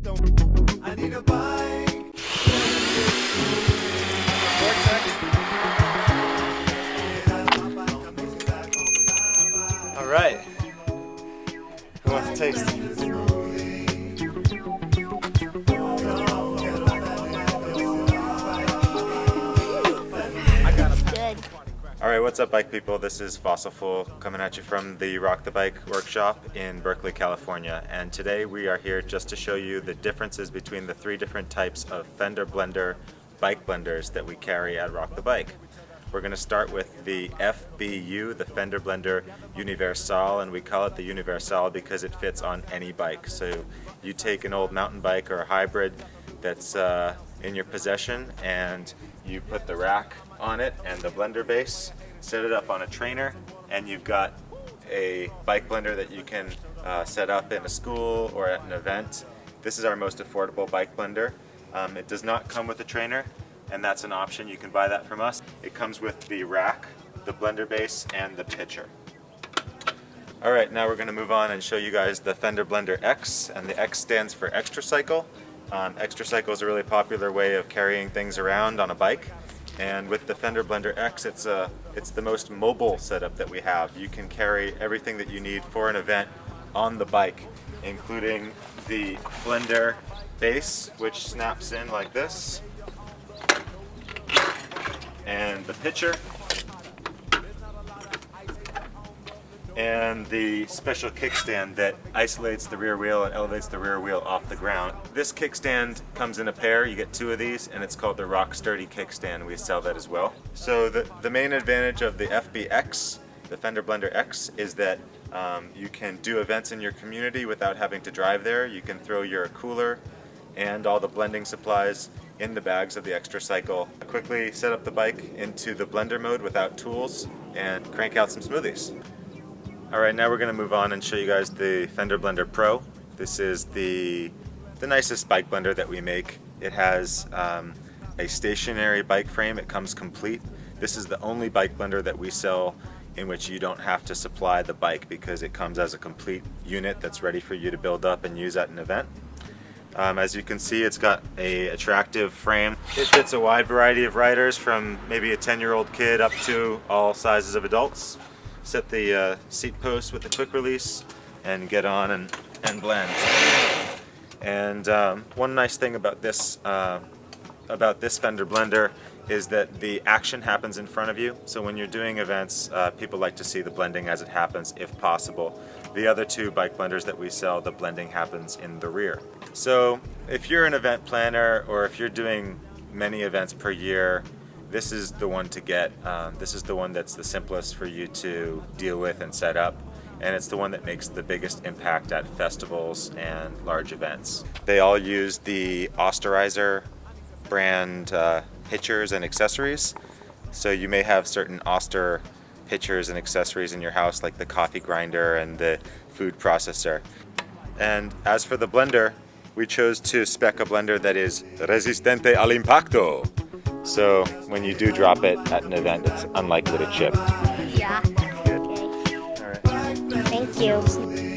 I need a bike. All right. Who wants to taste? Alright, what's up bike people? This is Fossil Full coming at you from the Rock the Bike workshop in Berkeley, California. And today we are here just to show you the differences between the three different types of Fender Blender bike blenders that we carry at Rock the Bike. We're going to start with the FBU, the Fender Blender Universale, and we call it the Universale because it fits on any bike. So you take an old mountain bike or a hybrid that's in your possession and you put the rack on it and the blender base, set it up on a trainer, and you've got a bike blender that you can set up in a school or at an event. This is our most affordable bike blender. It does not come with a trainer, and that's an option. You can buy that from us. It comes with the rack, the blender base, and the pitcher. Alright, now we're going to move on and show you guys the Fender Blender X, and the X stands for Xtracycle. Xtracycle is a really popular way of carrying things around on a bike. And with the Fender Blender X, it's the most mobile setup that we have. You can carry everything that you need for an event on the bike, including the blender base, which snaps in like this, and the pitcher, and the special kickstand that isolates the rear wheel and elevates the rear wheel off the ground. This kickstand comes in a pair. You get two of these, and it's called the Rock Sturdy kickstand. We sell that as well. So the main advantage of the FBX, the Fender Blender X, is that you can do events in your community without having to drive there. You can throw your cooler and all the blending supplies in the bags of the Xtracycle. Quickly set up the bike into the blender mode without tools and crank out some smoothies. Alright, now we're going to move on and show you guys the Fender Blender Pro. This is the nicest bike blender that we make. It has a stationary bike frame. It comes complete. This is the only bike blender that we sell in which you don't have to supply the bike because it comes as a complete unit that's ready for you to build up and use at an event. As you can see, it's got an attractive frame. It fits a wide variety of riders, from maybe a 10-year-old kid up to all sizes of adults. Set the seat post with a quick release and get on and blend. And one nice thing about this Fender blender is that the action happens in front of you. So when you're doing events, people like to see the blending as it happens if possible. The other two bike blenders that we sell, the blending happens in the rear. So if you're an event planner or if you're doing many events per year, this is the one to get. This is the one that's the simplest for you to deal with and set up, and it's the one that makes the biggest impact at festivals and large events. They all use the Osterizer brand pitchers and accessories, so you may have certain Oster pitchers and accessories in your house, like the coffee grinder and the food processor. And as for the blender, we chose to spec a blender that is resistente al impacto. So when you do drop it at an event, it's unlikely to chip. Yeah. Good. All right. Thank you.